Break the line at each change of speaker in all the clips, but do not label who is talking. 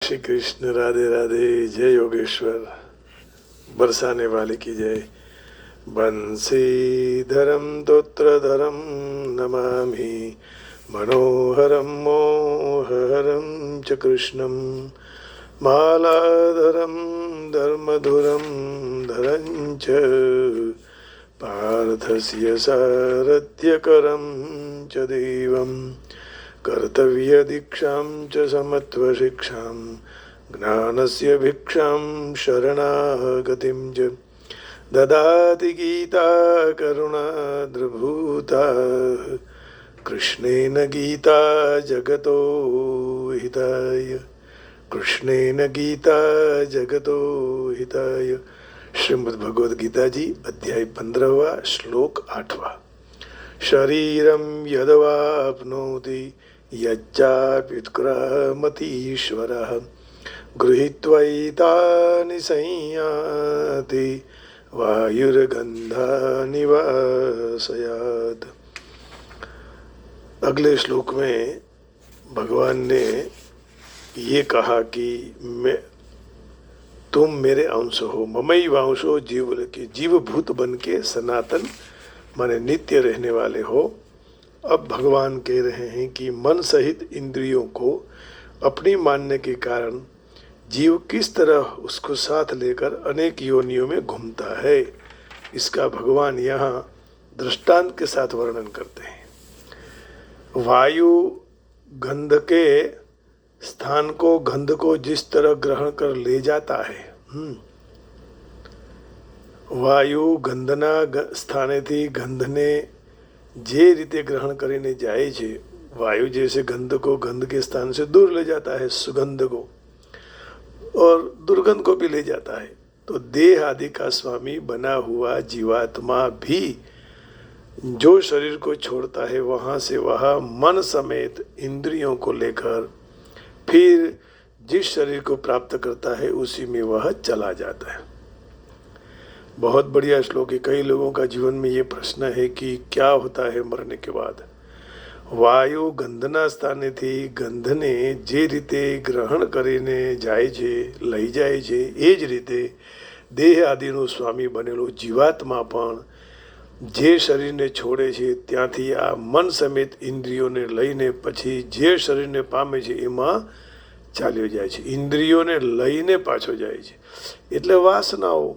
श्री कृष्ण, राधे राधे। जय योगेश्वर, बरसाने वाले की जय। बंसीधरम तोत्रधरम नमामि, मनोहरम मोहहरम च कृष्णम, मालाधरम धर्मधुरम धरं च, पार्थस्य सारथ्यकरं च देवं, कर्तव्यदीक्षां च समत्वशिक्षां, ज्ञानस्य भिक्षां शरणागतिं च ददाति गीता करुणाद्रभूता, कृष्णेन गीता जगतो हिताय, कृष्णेन गीता जगतो हिताय। श्रीमद् भगवद गीता जी, अध्याय 15, श्लोक 8। शरीरं यदवाप्नोति यच्चाप्युत्क्रामतीश्वरः, गृहीत्वैतानि संयाति वायुर्गन्धानि वासयात्। अगले श्लोक में भगवान ने ये कहा कि तुम मेरे अंश हो, ममई वांशो जीव के, जीवभूत बन के सनातन माने नित्य रहने वाले हो। अब भगवान कह रहे हैं कि मन सहित इंद्रियों को अपनी मानने के कारण जीव किस तरह उसको साथ लेकर अनेक योनियों में घूमता है, इसका भगवान यहाँ दृष्टांत के साथ वर्णन करते हैं। वायु गंध के स्थान को, गंध को जिस तरह ग्रहण कर ले जाता है, વાયુ ગંધના સ્થાનેથી ગંધને જે રીતે ગ્રહણ કરીને જાય છે, वायु जैसे गंध को गंध के स्थान से दूर ले जाता है, सुगंध को, और दुर्गंध को भी ले जाता है। तो देह आदि का स्वामी बना हुआ जीवात्मा भी जो शरीर को छोड़ता है, वहाँ से वह मन समेत इंद्रियों को लेकर फिर जिस शरीर को प्राप्त करता है उसी में वह चला जाता है। बहुत बढ़िया श्लोक है। कई लोगों का जीवन में ये प्रश्न है कि क्या होता है मरने के बाद। વાયુ ગંધના સ્થાનેથી ગંધને જે રીતે ગ્રહણ કરીને જાય છે, લઈ જાય છે, એ જ રીતે દેહ આદિનો સ્વામી બનેલો જીવાત્મા પણ જે શરીરને છોડે છે ત્યાંથી આ મન સમેત ઇન્દ્રિયોને લઈને પછી જે શરીરને પામે છે એમાં ચાલ્યો જાય છે, ઇન્દ્રિયોને લઈને પાછો જાય છે। એટલે વાસનાઓ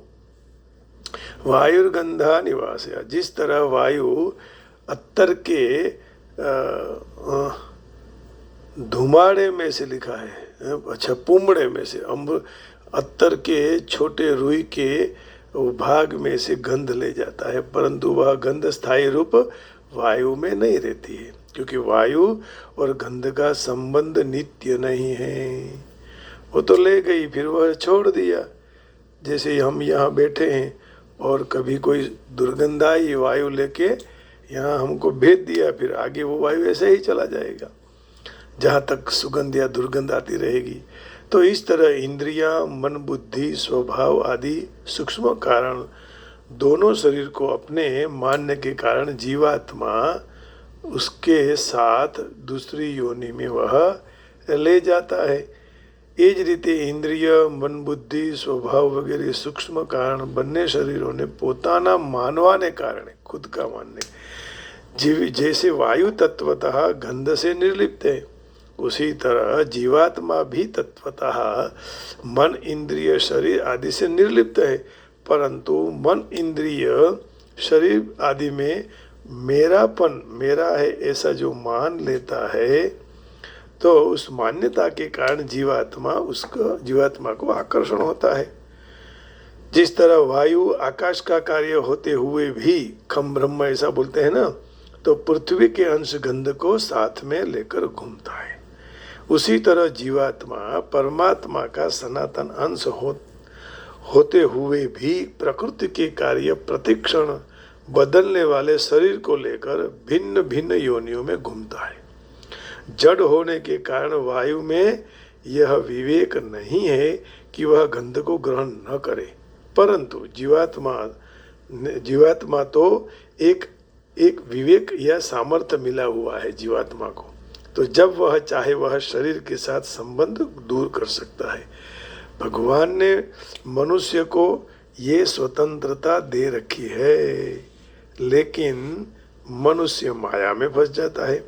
वायुर्गंधा निवासया, जिस तरह वायु अत्तर के धुमाड़े में से लिखा है, अच्छा पुमड़े में से, अत्तर के छोटे रुई के भाग में से गंध ले जाता है, परंतु वह गंध स्थायी रूप वायु में नहीं रहती है, क्योंकि वायु और गंध का संबंध नित्य नहीं है। वो तो ले गई, फिर वह छोड़ दिया। जैसे हम यहाँ बैठे हैं और कभी कोई दुर्गंध आई, वायु लेके यहाँ हमको भेज दिया, फिर आगे वो वायु ऐसे ही चला जाएगा जहाँ तक सुगंध या दुर्गंध आती रहेगी। तो इस तरह इंद्रियां, मन, बुद्धि, स्वभाव आदि सूक्ष्म कारण दोनों शरीर को अपने मानने के कारण जीवात्मा उसके साथ दूसरी योनि में वह ले जाता है। એ જ રીતે ઇન્દ્રિય, મન, બુદ્ધિ, સ્વભાવ વગેરે સૂક્ષ્મ કારણ બંને શરીરોને પોતાના માનવાને કારણે, खुद का मानने, जैसे वायु तत्वतः गंध से निर्लिप्त है, उसी तरह जीवात्मा भी तत्वतः मन, इंद्रिय, शरीर आदि से निर्लिप्त है, परंतु मन, इंद्रिय, शरीर आदि में मेरापन, मेरा है ऐसा जो मान लेता है, तो उस मान्यता के कारण जीवात्मा को आकर्षण होता है। जिस तरह वायु आकाश का कार्य होते हुए भी, खम ब्रह्म ऐसा बोलते हैं ना, तो पृथ्वी के अंश गंध को साथ में लेकर घूमता है, उसी तरह जीवात्मा परमात्मा का सनातन अंश होते हुए भी प्रकृति के कार्य प्रतिक्षण बदलने वाले शरीर को लेकर भिन्न भिन्न योनियों में घूमता है। जड़ होने के कारण वायु में यह विवेक नहीं है कि वह गंध को ग्रहण न करे, परंतु जीवात्मा तो एक विवेक या सामर्थ्य मिला हुआ है जीवात्मा को। तो जब वह चाहे वह शरीर के साथ संबंध दूर कर सकता है। भगवान ने मनुष्य को ये स्वतंत्रता दे रखी है, लेकिन मनुष्य माया में फंस जाता है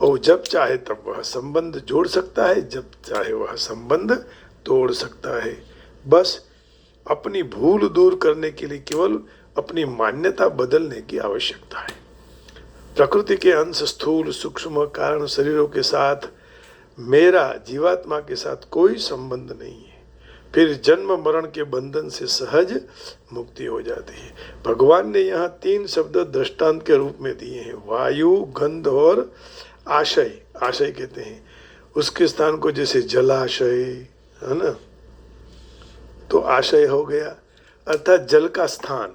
और जब चाहे तब वह संबंध जोड़ सकता है, जब चाहे वह संबंध तोड़ सकता है। बस अपनी भूल दूर करने के लिए केवल अपनी मान्यता बदलने की आवश्यकता है। प्रकृति के अंश स्थूल सूक्ष्म कारण शरीरों के साथ मेरा जीवात्मा के साथ कोई संबंध नहीं है। फिर जन्म मरण के बंधन से सहज मुक्ति हो जाती है। भगवान ने यहाँ 3 शब्द दृष्टांत के रूप में दिए हैं, वायु, गंध और आशय। आशय कहते हैं उसके स्थान को, जैसे जलाशय है ना, तो आशय हो गया, अर्थात जल का स्थान।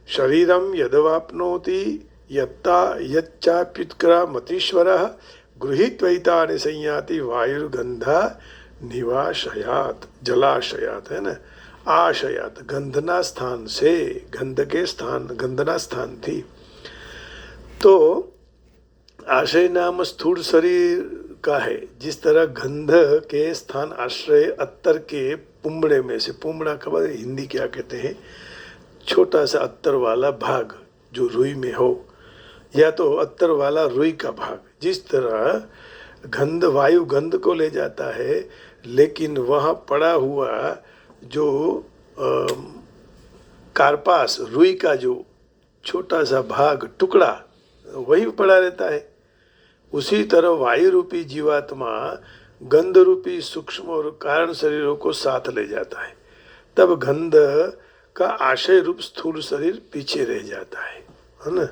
शरीरम यदवाप्नोति यत्ता यच्चाप्युत्क्रामतीश्वरः गृहीत्वैता निसंयाति वायुर्गंधा निवाशयात। जलाशयात है ना, आशयात गंधना स्थान से, गंध के स्थान, गंधना स्थान थी। तो आशय नाम स्थूल शरीर का है। जिस तरह गंध के स्थान आश्रय अत्तर के पुमड़े में से, पुमड़ा खबर हिंदी क्या कहते हैं, छोटा सा अत्तर वाला भाग जो रुई में हो, या तो अत्तर वाला रुई का भाग। जिस तरह गंध वायु गंध को ले जाता है, लेकिन वहाँ पड़ा हुआ जो कार्पास रुई का जो छोटा सा भाग टुकड़ा वही पड़ा रहता है। उसी तरह वायु रूपी जीवात्मा गंध रूपी सूक्ष्म और कारण शरीरों को साथ ले जाता है। तब गंध का आशय रूप स्थूल शरीर पीछे रह जाता है ना।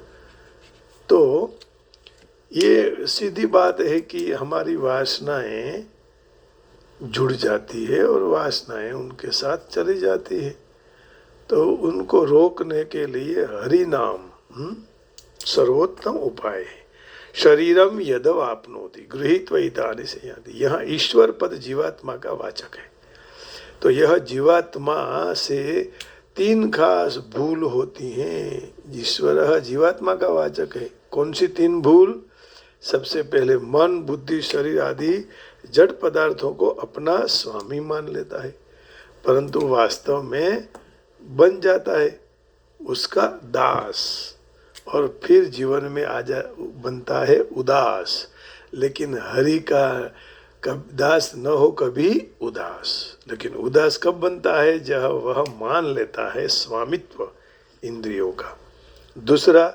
तो ये सीधी बात है कि हमारी वासनाएं जुड़ जाती है और वासनाएं उनके साथ चली जाती है। तो उनको रोकने के लिए हरि नाम सर्वोत्तम उपाय है। शरीरम यदवाप्नोति गृहीत्वैता निसंयाति। यहाँ ईश्वर पद जीवात्मा का वाचक है। तो यह जीवात्मा से 3 खास भूल होती हैं। ईश्वर जीवात्मा का वाचक है। कौन सी 3 भूल? सबसे पहले मन बुद्धि शरीर आदि जड़ पदार्थों को अपना स्वामी मान लेता है, परंतु वास्तव में बन जाता है उसका दास, और फिर जीवन में बनता है उदास। लेकिन हरि का कब दास न हो कभी उदास। लेकिन उदास कब बनता है? जब वह मान लेता है स्वामित्व इंद्रियों का। दूसरा,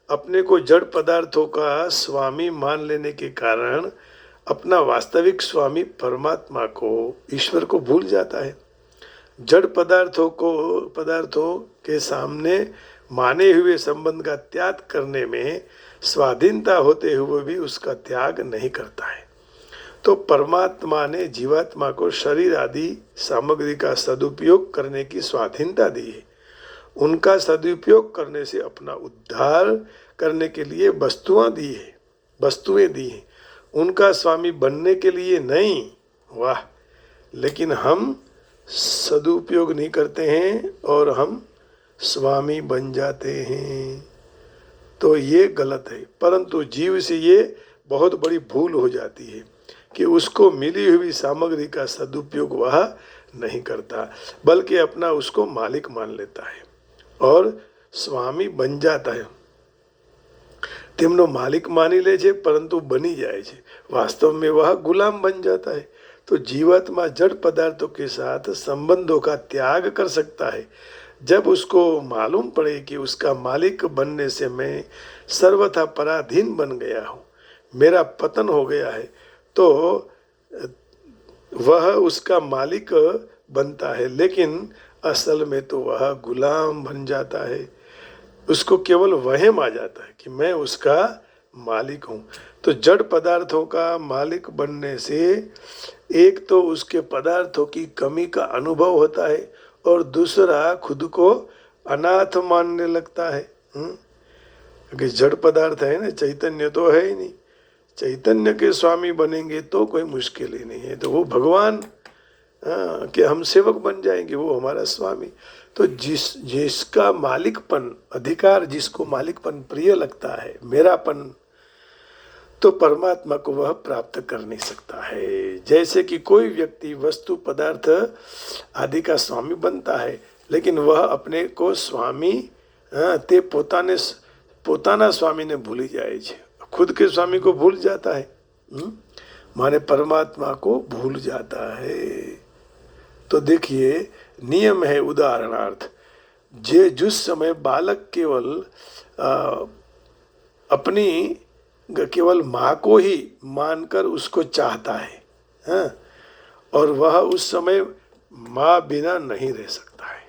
अपने को जड़ पदार्थों का स्वामी मान लेने के कारण अपना वास्तविक स्वामी परमात्मा को, ईश्वर को भूल जाता है। जड़ पदार्थों के सामने माने हुए संबंध का त्याग करने में स्वाधीनता होते हुए भी उसका त्याग नहीं करता है। तो परमात्मा ने जीवात्मा को शरीर आदि सामग्री का सदुपयोग करने की स्वाधीनता दी है। उनका सदुपयोग करने से अपना उद्धार करने के लिए वस्तुएं दी हैं, उनका स्वामी बनने के लिए नहीं। वाह! लेकिन हम सदुपयोग नहीं करते हैं और हम स्वामी बन जाते हैं, तो ये गलत है। परंतु जीव से ये बहुत बड़ी भूल हो जाती है कि उसको मिली हुई सामग्री का सदुपयोग वह नहीं करता, बल्कि अपना उसको मालिक मान लेता है और स्वामी बन जाता है। તેમનો માલિક માની લે છે, પરંતુ બની જાય છે, वास्तव में वह गुलाम बन जाता है। तो जीवात्मा जड़ पदार्थों के साथ संबंधों का त्याग कर सकता है जब उसको मालूम पड़े कि उसका मालिक बनने से मैं सर्वथा पराधीन बन गया हूँ, मेरा पतन हो गया है। तो वह उसका मालिक बनता है, लेकिन असल में तो वह गुलाम बन जाता है। उसको केवल वहम आ जाता है कि मैं उसका मालिक हूँ। तो जड़ पदार्थों का मालिक बनने से एक तो उसके पदार्थों की कमी का अनुभव होता है और दूसरा खुद को अनाथ मानने लगता है। क्योंकि जड़ पदार्थ है ना, चैतन्य तो है ही नहीं। चैतन्य के स्वामी बनेंगे तो कोई मुश्किल ही नहीं है। तो वो भगवान कि हम सेवक बन जाएंगे, वो हमारा स्वामी। तो जिसका मालिकपन अधिकार, जिसको मालिकपन प्रिय लगता है, मेरापन, तो परमात्मा को वह प्राप्त कर नहीं सकता है। जैसे कि कोई व्यक्ति वस्तु पदार्थ आदि का स्वामी बनता है, लेकिन वह अपने को स्वामी ते પોતાના સ્વામીને ભૂલી જાય છે, खुद के स्वामी को भूल जाता है, माने परमात्मा को भूल जाता है। तो देखिए नियम है उदाहरणार्थ, जिस समय बालक केवल माँ को ही मानकर उसको चाहता है, और वह उस समय माँ बिना नहीं रह सकता है।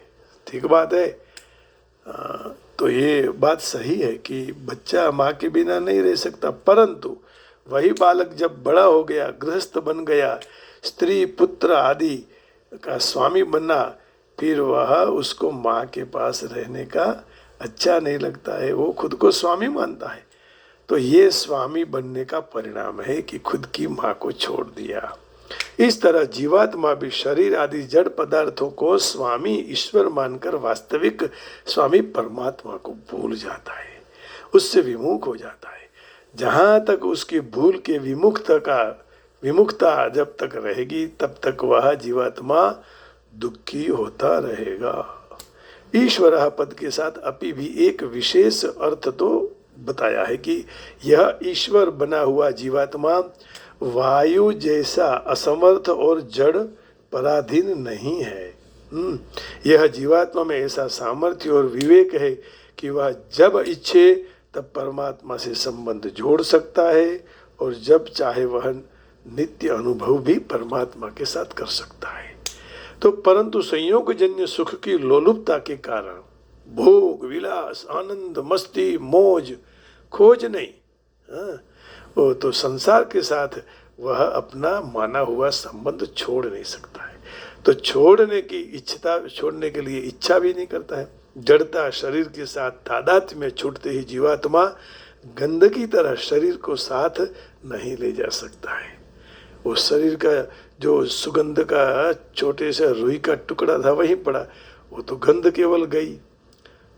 ठीक बात है। तो ये बात सही है कि बच्चा माँ के बिना नहीं रह सकता, परंतु वही बालक जब बड़ा हो गया, गृहस्थ बन गया, स्त्री पुत्र आदि का स्वामी बना, फिर वह उसको माँ के पास रहने का अच्छा नहीं लगता है, वो खुद को स्वामी मानता है। तो ये स्वामी बनने का परिणाम है कि खुद की माँ को छोड़ दिया। इस तरह जीवात्मा भी शरीर आदि जड़ पदार्थों को स्वामी ईश्वर मानकर वास्तविक स्वामी परमात्मा को भूल जाता है, उससे विमुख हो जाता है। जहाँ तक उसकी भूल के विमुखता जब तक रहेगी, तब तक वह जीवात्मा दुखी होता रहेगा। ईश्वर पद के साथ अपि भी एक विशेष अर्थ तो बताया है कि यह ईश्वर बना हुआ जीवात्मा वायु जैसा असमर्थ और जड़ पराधीन नहीं है। यह जीवात्मा में ऐसा सामर्थ्य और विवेक है कि वह जब इच्छे तब परमात्मा से संबंध जोड़ सकता है, और जब चाहे वह नित्य अनुभव भी परमात्मा के साथ कर सकता है। तो परंतु संयोगजन्य सुख की लोलुपता के कारण भोग विलास आनंद मस्ती मौज खोज नहीं, वो तो संसार के साथ वह अपना माना हुआ संबंध छोड़ नहीं सकता है। तो छोड़ने के लिए इच्छा भी नहीं करता है। जड़ता शरीर के साथ तादात्म्य में छूटते ही जीवात्मा गंध की तरह शरीर को साथ नहीं ले जा सकता है। वो शरीर का जो सुगंध का छोटे से रुई का टुकड़ा था वहीं पड़ा, वो तो गंध केवल गई।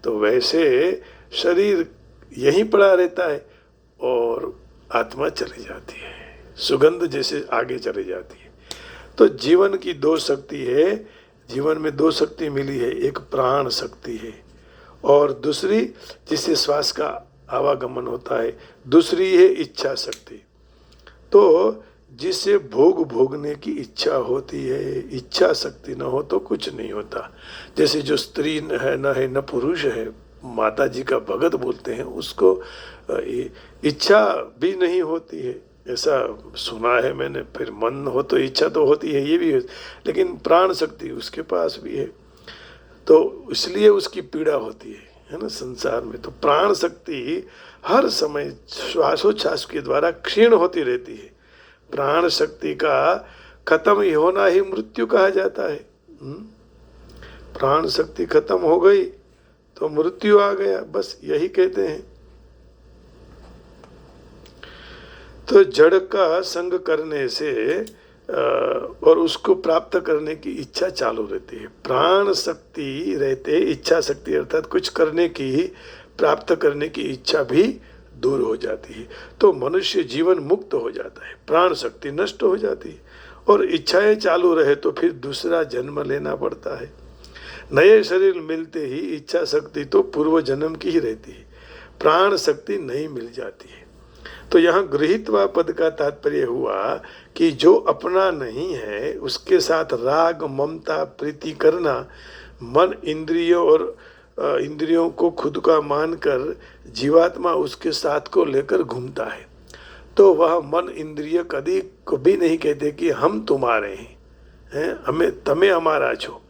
तो वैसे शरीर यहीं पड़ा रहता है और आत्मा चली जाती है, सुगंध जैसे आगे चली जाती है। तो जीवन की दो शक्ति है, जीवन में दो शक्ति मिली है, एक प्राण शक्ति है और दूसरी जिससे श्वास का आवागमन होता है, दूसरी है इच्छा शक्ति। तो जिससे भोगने की इच्छा होती है, इच्छा शक्ति न हो तो कुछ नहीं होता। जैसे जो स्त्री है न पुरुष है, माता जी का भगत बोलते हैं, उसको इच्छा भी नहीं होती है, ऐसा सुना है मैंने। फिर मन हो तो इच्छा तो होती है, ये भी है, लेकिन प्राण शक्ति उसके पास भी है, तो इसलिए उसकी पीड़ा होती है ना संसार में। तो प्राण शक्ति हर समय श्वासोच्छ्वास के द्वारा क्षीण होती रहती है। प्राण शक्ति का खत्म ही होना ही मृत्यु कहा जाता है। प्राण शक्ति खत्म हो गई तो मृत्यु आ गया, बस यही कहते हैं। तो जड़ का संग करने से और उसको प्राप्त करने की इच्छा चालू रहती है। प्राण शक्ति रहते इच्छा शक्ति अर्थात कुछ करने की, प्राप्त करने की इच्छा भी दूर हो जाती है। तो मनुष्य जीवन मुक्त हो जाता है, प्राण शक्ति नष्ट हो जाती है और इच्छाएं चालू रहे तो फिर दूसरा जन्म लेना पड़ता है। नए शरीर मिलते ही इच्छा शक्ति तो पूर्व जन्म की ही रहती है, प्राण शक्ति नहीं मिल जाती है। तो यहाँ गृहीत्वा पद का तात्पर्य हुआ कि जो अपना नहीं है उसके साथ राग ममता प्रीति करना, मन इंद्रियों और इंद्रियों को खुद का मानकर जीवात्मा उसके साथ को लेकर घूमता है। तो वह मन इंद्रिय कभी नहीं कहते कि हम तुम्हारे हैं, हमें तमें हमारा छो।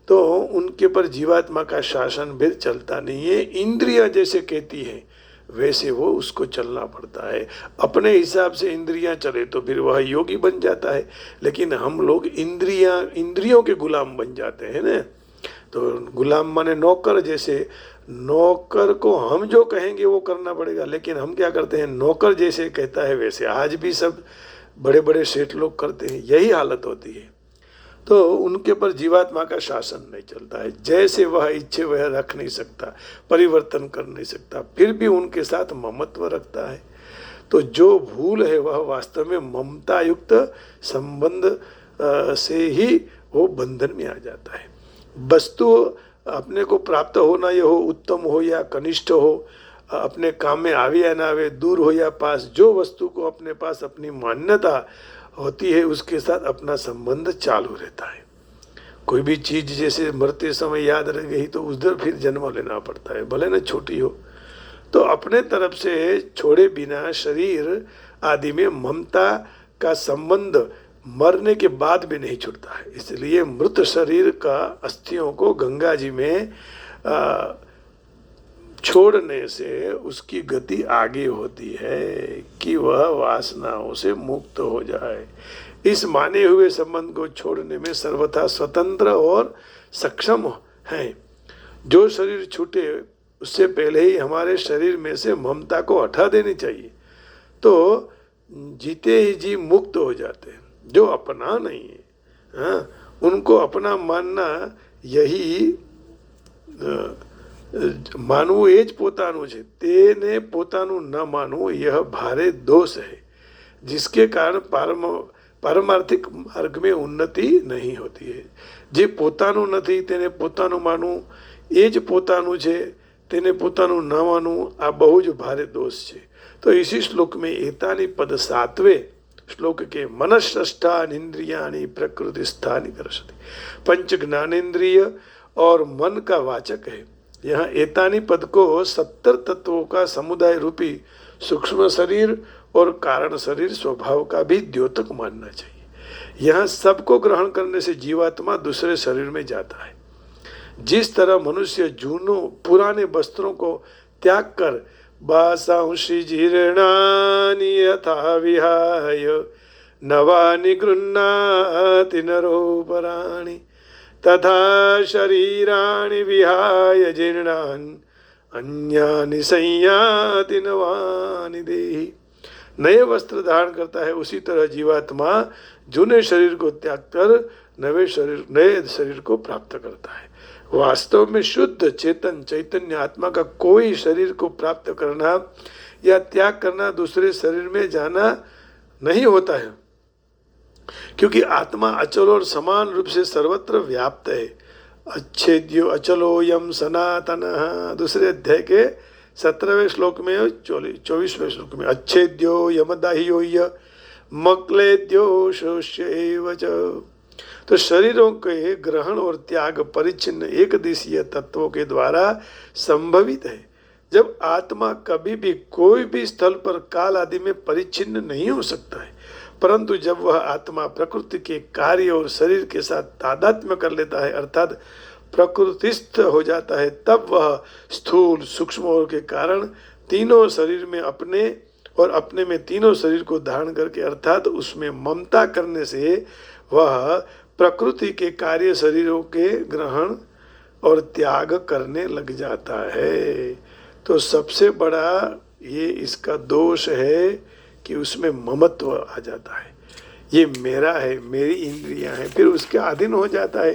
तो उनके पर जीवात्मा का शासन भी चलता नहीं है। इंद्रियां जैसे कहती है वैसे वो उसको चलना पड़ता है। अपने हिसाब से इंद्रियां चले तो फिर वह योगी बन जाता है, लेकिन हम लोग इंद्रियों के गुलाम बन जाते हैं ना। तो गुलाम माने नौकर, जैसे नौकर को हम जो कहेंगे वो करना पड़ेगा, लेकिन हम क्या करते हैं, नौकर जैसे कहता है वैसे आज भी सब बड़े बड़े सेठ लोग करते हैं, यही हालत होती है। तो उनके पर जीवात्मा का शासन नहीं चलता है, जैसे वह इच्छे वह रख नहीं सकता, परिवर्तन कर नहीं सकता, फिर भी उनके साथ ममत्व रखता है। तो जो भूल है वह वास्तव में ममता युक्त संबंध से ही वो बंधन में आ जाता है। वस्तु अपने को प्राप्त होना, ये हो उत्तम हो या कनिष्ठ हो, अपने काम में आवे या ना आवे, दूर हो या पास, जो वस्तु को अपने पास अपनी मान्यता होती है उसके साथ अपना संबंध चालू रहता है। कोई भी चीज जैसे मरते समय याद रह गई तो उधर फिर जन्म लेना पड़ता है, भले ना छोटी हो। तो अपने तरफ से छोड़े बिना शरीर आदि में ममता का संबंध मरने के बाद भी नहीं छूटता है। इसलिए मृत शरीर का अस्थियों को गंगा जी में छोड़ने से उसकी गति आगे होती है कि वह वासनाओं से मुक्त हो जाए। इस माने हुए संबंध को छोड़ने में सर्वथा स्वतंत्र और सक्षम हैं। जो शरीर छूटे उससे पहले ही हमारे शरीर में से ममता को हटा देनी चाहिए, तो जीते ही जी मुक्त हो जाते हैं। जो अपना नहीं है, हाँ, उनको अपना मानना यही માનવું એ જ પોતાનું છે, તેને પોતાનું ન માનવું यह भारे दोष है, जिसके कारण पारमार्थिक मार्ग में उन्नति नहीं होती है। જે પોતાનું નથી તેને પોતાનું માનવું, એ જ પોતાનું છે તેને પોતાનું ન માનવું, આ બહુ જ ભારે दोष છે। तो इसी श्लोक में एतानि पद 7वें श्लोक के मनष्ठानि इंद्रियाणि प्रकृति स्थानि करसति, पंच ज्ञानेन्द्रिय और मन का वाचक है। यहाँ एतानी पद को 70 तत्वों का समुदाय रूपी सूक्ष्म शरीर और कारण शरीर स्वभाव का भी द्योतक मानना चाहिए। यहाँ सबको ग्रहण करने से जीवात्मा दूसरे शरीर में जाता है। जिस तरह मनुष्य जूनों पुराने वस्त्रों को त्याग कर बासांसि जीर्णानि यथा विहाय नवानि गृह्णाति नरोपराणि तथा शरीराणि विहाय जीर्णानि अन्यानि संयाति नवानि देहि। नए वस्त्र धारण करता है, उसी तरह जीवात्मा जूने शरीर को त्याग कर नए शरीर को प्राप्त करता है। वास्तव में शुद्ध चेतन चैतन्य आत्मा का कोई शरीर को प्राप्त करना या त्याग करना दूसरे शरीर में जाना नहीं होता है, क्योंकि आत्मा अचल और समान रूप से सर्वत्र व्याप्त है। अच्छेद्यो अचलोयम सनातन, दूसरे अध्याय के 17वें श्लोक में 24वें श्लोक में अच्छेद्यो यमदाह्योय मक्लेद्यो शोष्यैव च। तो शरीरों के ग्रहण और त्याग परिच्छिन्न एक दिशीय तत्वों के द्वारा संभवित है। जब आत्मा कभी भी कोई भी स्थल पर काल आदि में परिच्छिन्न नहीं हो सकता है, परंतु जब वह आत्मा प्रकृति के कार्य और शरीर के साथ तादात्म्य कर लेता है, अर्थात प्रकृतिस्थ हो जाता है, तब वह स्थूल सूक्ष्म और के कारण तीनों शरीर में अपने और अपने में तीनों शरीर को धारण करके, अर्थात उसमें ममता करने से वह प्रकृति के कार्य शरीरों के ग्रहण और त्याग करने लग जाता है। तो सबसे बड़ा ये इसका दोष है कि उसमें ममत्व आ जाता है। ये मेरा है, मेरी इंद्रियां हैं, फिर उसके अधीन हो जाता है।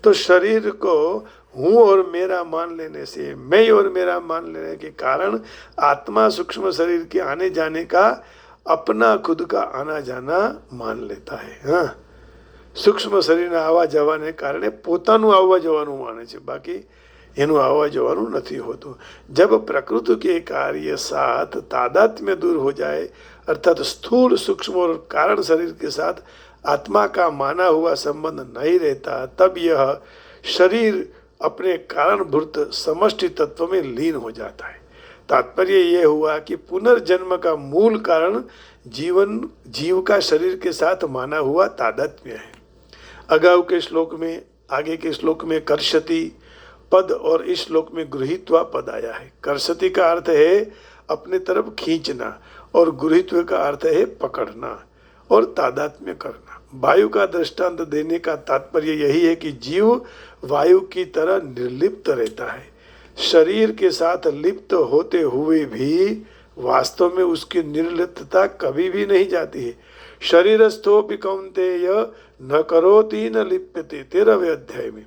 तो शरीर को हूँ और मेरा मान लेने से, मैं और मेरा मान लेने के कारण आत्मा सूक्ष्म शरीर के आने जाने का अपना खुद का आना जाना मान लेता है। हाँ, सूक्ष्म शरीરના આવવા જવાને કારણે પોતાનું આવવા જવાનું માને છે, બાકી એનું આવવા જવાનું નથી હોતું। जब प्रकृति के कार्य साथ तादात्म्य दूर हो जाए, अर्थात स्थूल सूक्ष्म और कारण शरीर के साथ आत्मा का माना हुआ संबंध नहीं रहता, तब यह शरीर अपने कारणभूत समष्टि तत्व में लीन हो जाता है। तात्पर्य यह हुआ कि पुनर्जन्म का मूल कारण जीव का शरीर के साथ माना हुआ तादात्म्य है। अगाऊ के श्लोक में, आगे के श्लोक में कर्षति पद और इस श्लोक में गृहीत्वा पद आया है। कर्षति का अर्थ है अपने तरफ खींचना और गृहीत्व का अर्थ है पकड़ना और तादात्म्य करना। वायु का दृष्टांत देने का तात्पर्य यही है कि जीव वायु की तरह निर्लिप्त रहता है। शरीर के साथ लिप्त होते हुए भी वास्तव में उसकी निर्लिप्तता कभी भी नहीं जाती है। शरीरस्थोपि कौन्तेय न करोति न लिप्यते, 13वें अध्याय में।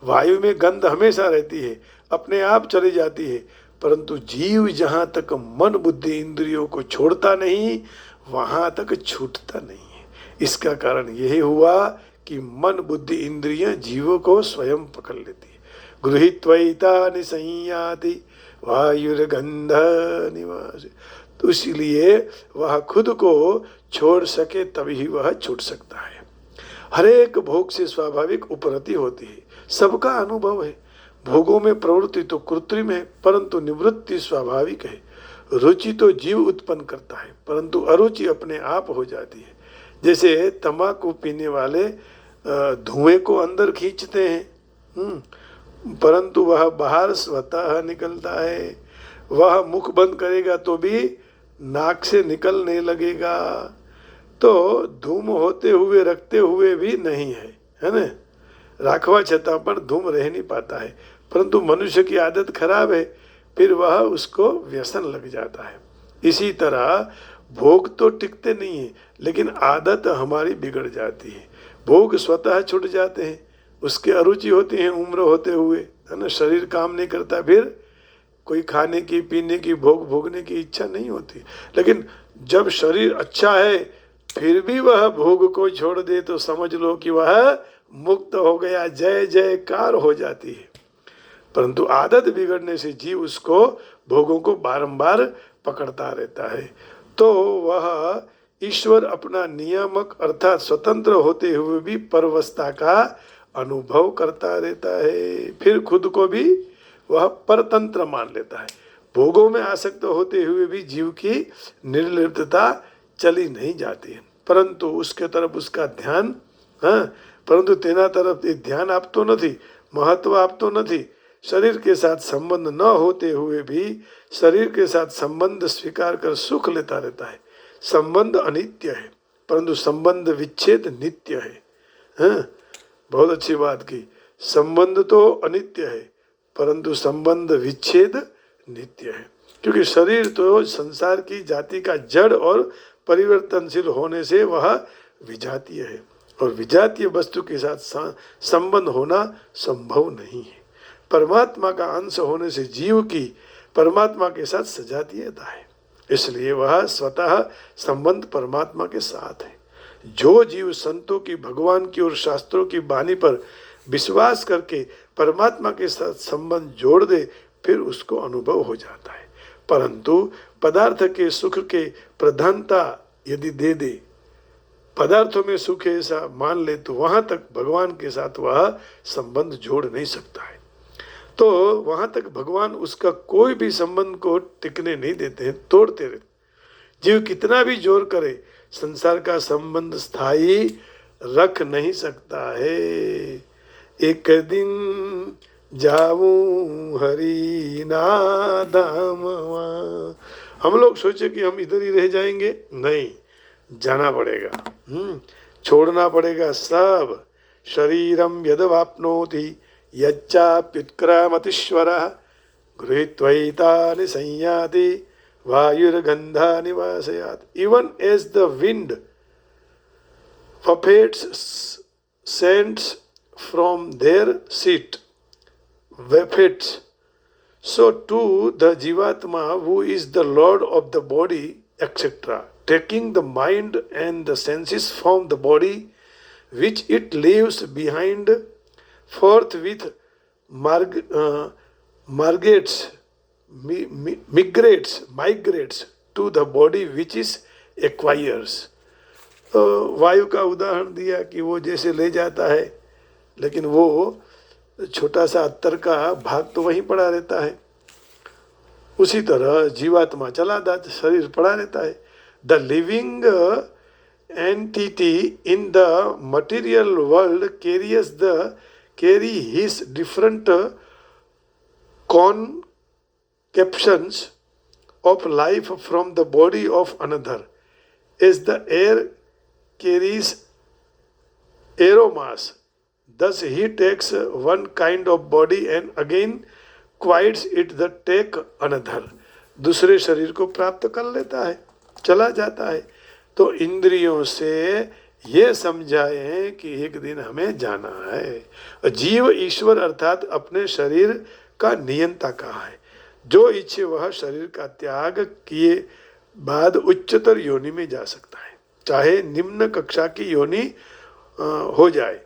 वायु में गंध हमेशा रहती है, अपने आप चली जाती है, परंतु जीव जहाँ तक मन बुद्धि इंद्रियों को छोड़ता नहीं वहाँ तक छूटता नहीं है। इसका कारण यही हुआ कि मन बुद्धि इंद्रियां जीवों को स्वयं पकड़ लेती है। गृहीत्वैतानि संयाति वायुर्गंध निवास, तो इसलिए वह खुद को छोड़ सके तभी वह छूट सकता है। हरेक भोग से स्वाभाविक उपरति होती है, सबका अनुभव है। भोगों में प्रवृत्ति तो कृत्रिम है परंतु निवृत्ति स्वाभाविक है। रुचि तो जीव उत्पन्न करता है परंतु अरुचि अपने आप हो जाती है। जैसे तंबाकू पीने वाले धुएं को अंदर खींचते हैं परंतु वह बाहर स्वतः निकलता है। वह मुख बंद करेगा तो भी नाक से निकलने लगेगा। तो धूम होते हुए रखते हुए भी नहीं है ना, राखवा छता पर धूम रह नहीं पाता है। परंतु मनुष्य की आदत खराब है, फिर वह उसको व्यसन लग जाता है। इसी तरह भोग तो टिकते नहीं है लेकिन आदत हमारी बिगड़ जाती है। भोग स्वतः छूट जाते हैं, उसके अरुचि होती है उम्र होते हुए, है ना, शरीर काम नहीं करता, फिर कोई खाने की पीने की भोग भोगने की इच्छा नहीं होती। लेकिन जब शरीर अच्छा है फिर भी वह भोग को छोड़ दे तो समझ लो कि वह मुक्त हो गया, जय जयकार हो जाती है। परंतु आदत बिगड़ने से जीव उसको भोगों को बारंबार पकड़ता रहता है। तो वह ईश्वर अपना नियामक अर्थात स्वतंत्र होते हुए भी परवस्था का अनुभव करता रहता है। फिर खुद को भी वह परतंत्र मान लेता है। भोगों में आसक्त होते हुए भी जीव की निर्लिप्तता चली नहीं जाती है परंतु उसके तरफ उसका ध्यान, परंतु तेना तरफ ध्यान आपतो नहीं, महत्व आपतो नहीं। शरीर के साथ संबंध न होते हुए भी शरीर के साथ संबंध स्वीकार कर सुख लेता रहता है। संबंध अनित्य है परंतु संबंध विच्छेद नित्य है। बहुत अच्छी बात की। संबंध तो अनित्य है परंतु संबंध विच्छेद नित्य है, क्योंकि शरीर तो संसार की जाति का जड़ और परिवर्तनशील होने से वह विजातीय है और विजातीय वस्तु के साथ संबंध होना संभव नहीं है। परमात्मा का अंश होने से जीव की परमात्मा के साथ सजातीयता है, इसलिए वह स्वतः संबंध परमात्मा के साथ है। जो जीव संतों की, भगवान की और शास्त्रों की वाणी पर विश्वास करके परमात्मा के साथ संबंध जोड़ दे फिर उसको अनुभव हो जाता है। परंतु पदार्थ के सुख के प्रधानता यदि दे दे, पदार्थों में सुख ऐसा मान ले तो वहां तक भगवान के साथ वह संबंध जोड़ नहीं सकता है। तो वहां तक भगवान उसका कोई भी संबंध को टिकने नहीं देते हैं, तोड़ते रहते। जीव कितना भी जोर करे संसार का संबंध स्थायी रख नहीं सकता है। एक दिन जाऊं हरि नाम, हम लोग सोचे कि हम इधर ही रह जाएंगे, नहीं, जाना पड़ेगा, छोड़ना पड़ेगा सब। शरीरम यदवाप्नोति यच्चाप्युत्क्रामतीश्वरः गृहीत्वैतानि संयाति वायुर्गंधा निवासयात्। Even as the wind wafts scents from their seat, wafts, so too the Jivatma, who is the Lord of the body, etc., taking the mind and the senses from the body, which it leaves behind, forthwith migrates to the body which is acquires. वायु का उदाहरण दिया कि वो जैसे ले जाता है लेकिन वो छोटा सा अत्तर का भाग तो वहीं पड़ा रहता है, उसी तरह जीवात्मा चला जाता, शरीर पड़ा रहता है। The living entity in the material world carry his different conceptions of life from the body of another, as the air carries aromas. Thus he takes one kind of body and again quiets it the take another. दूसरे शरीर को प्राप्त कर लेता है, चला जाता है। तो इंद्रियों से ये समझाएं कि एक दिन हमें जाना है। जीव ईश्वर अर्थात अपने शरीर का नियंता कहा है। जो इच्छे वह शरीर का त्याग किए बाद उच्चतर योनि में जा सकता है, चाहे निम्न कक्षा की योनि हो जाए।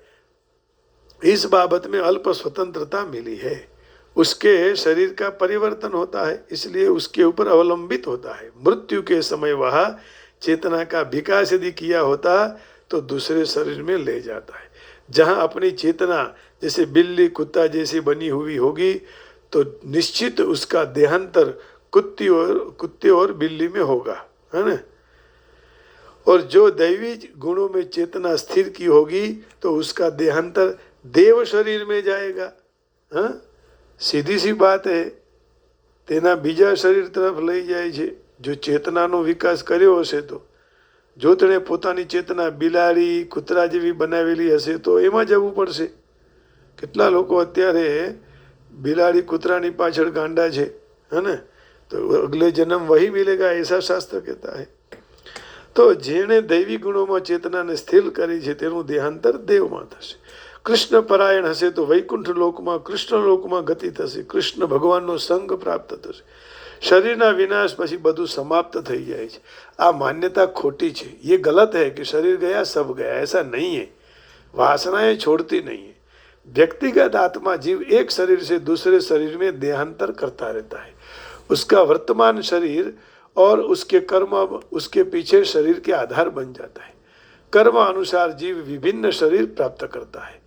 इस बाबत में अल्प स्वतंत्रता मिली है। उसके शरीर का परिवर्तन होता है, इसलिए उसके ऊपर अवलंबित होता है। मृत्यु के समय वह चेतना का विकास यदि किया होता तो दूसरे शरीर में ले जाता है। जहाँ अपनी चेतना जैसे बिल्ली कुत्ता जैसी बनी हुई होगी तो निश्चित उसका देहांतर कुत्ते और बिल्ली में होगा, है ना। और जो दैवी गुणों में चेतना स्थिर की होगी तो उसका देहांतर देव शरीर में जाएगा। हाँ, सीधी सी बात है। तेना बीजा शरीर तरफ લઈ જાય છે જો ચેતનાનો વિકાસ કર્યો હશે તો। જો તેણે પોતાની ચેતના બિલાડી કૂતરા જેવી બનાવેલી હશે તો એમાં જવું પડશે। કેટલા લોકો અત્યારે બિલાડી કૂતરાની પાછળ ગાંડા છે, है ना। तो अगले जन्म वही मिलेगा ऐसा शास्त्र कहता है। तो જેણે દૈવી ગુણોમાં ચેતનાને સ્થિર કરી છે તેનું દેહાંતર દેવમાં થશે। કૃષ્ણ પરાયણ હશે તો વૈકુંઠ લોકમાં કૃષ્ણ લોકમાં ગતિ થશે, કૃષ્ણ ભગવાનનો સંગ પ્રાપ્ત થશે। શરીરના વિનાશ પછી બધું સમાપ્ત થઈ જાય છે। આ માન્યતા ખોટી છે। ये गलत है कि शरीर गया सब गया, ऐसा नहीं है। वासनाएं छोड़ती नहीं है। व्यक्तिगत आत्मा जीव एक शरीर से दूसरे शरीर में देहांतर करता रहता है। उसका वर्तमान शरीर और उसके कर्म उसके पीछे शरीर के आधार बन जाता है। कर्म अनुसार जीव विभिन्न शरीर प्राप्त करता है,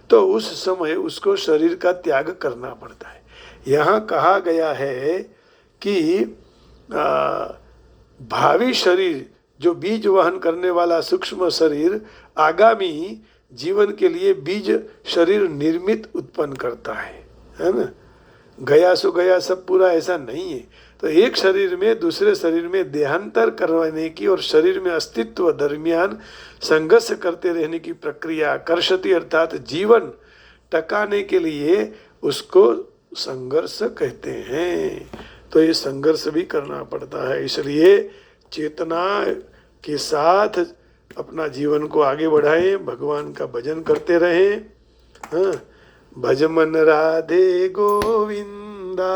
तो उस समय उसको शरीर का त्याग करना पड़ता है। यहाँ कहा गया है कि भावी शरीर जो बीज वहन करने वाला सूक्ष्म शरीर आगामी जीवन के लिए बीज शरीर निर्मित उत्पन्न करता है ना। गया सो गया सब पूरा, ऐसा नहीं है। तो एक शरीर में दूसरे शरीर में देहांतर करवाने की और शरीर में अस्तित्व दरमियान संघर्ष करते रहने की प्रक्रिया कर्षति अर्थात जीवन टकाने के लिए उसको संघर्ष कहते हैं। तो ये संघर्ष भी करना पड़ता है। इसलिए चेतना के साथ अपना जीवन को आगे बढ़ाएं, भगवान का भजन करते रहें। हाँ, भज मन राधे गोविंदा,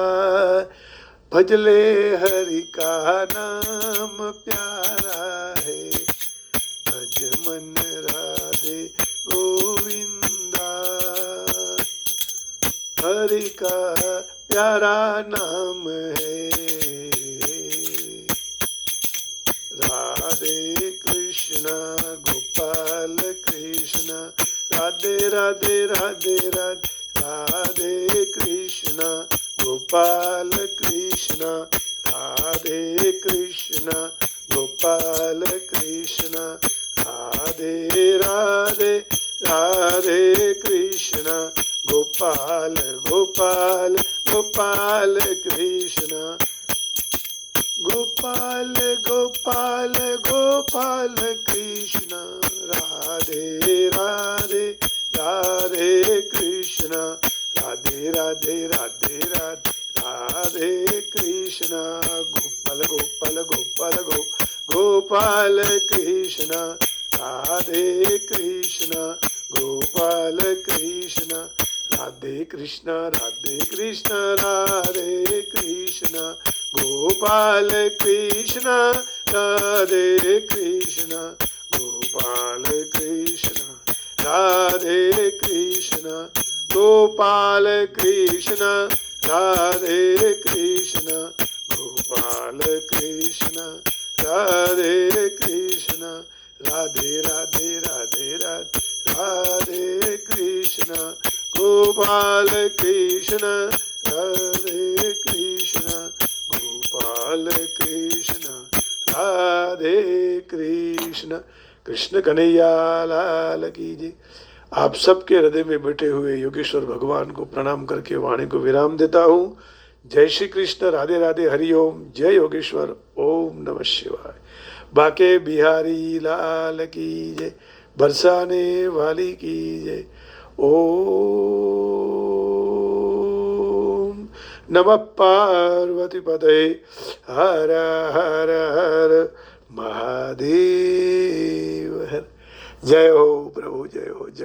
भजले हरि का नाम प्यारा है। भज मन राधे गोविंदा, हरि का प्यारा नाम है। राधे कृष्ण गोपाल कृष्ण, राधे राधे राधे राधे, राधे कृष्ण गोपाल कृष्ण, राधे कृष्ण गोपाल कृष्ण, राधे राधे राधे कृष्ण गोपाल गोपाल गोपाल कृष्ण, गोपाल गोपाल गोपाल कृष्ण, राधे राधे राधे कृष्ण, राधे राधे राधे राधे, राधे कृष्ण गोपाल गोपाल गोपाल गोपाल कृष्ण, राधे कृष्ण गोपाल कृष्ण, राधे कृष्ण राधे कृष्ण, राधे कृष्ण गोपाल कृष्ण, राधे कृष्ण गोपाल कृष्ण, राधे कृष्ण गोपाल कृष्ण, राधे कृष्ण गोपाल कृष्ण, राधे कृष्ण, राधे राधे राधे राधे, राधे कृष्ण गोपाल कृष्ण, राधे कृष्ण गोपाल कृष्ण, राधे कृष्ण। कृष्ण कन्हैया लाल की जय। आप सबके हृदय में बैठे हुए योगेश्वर भगवान को प्रणाम करके वाणी को विराम देता हूँ। जय श्री कृष्ण, राधे राधे, हरि ओम, जय योगेश्वर, ओम नमः शिवाय। बाके बिहारी लाल की जय, बरसाने वाली की जय। ओम नमः पार्वती पते, हर हर हर महादेव हर। जय हो प्रभु, जय हो, जय।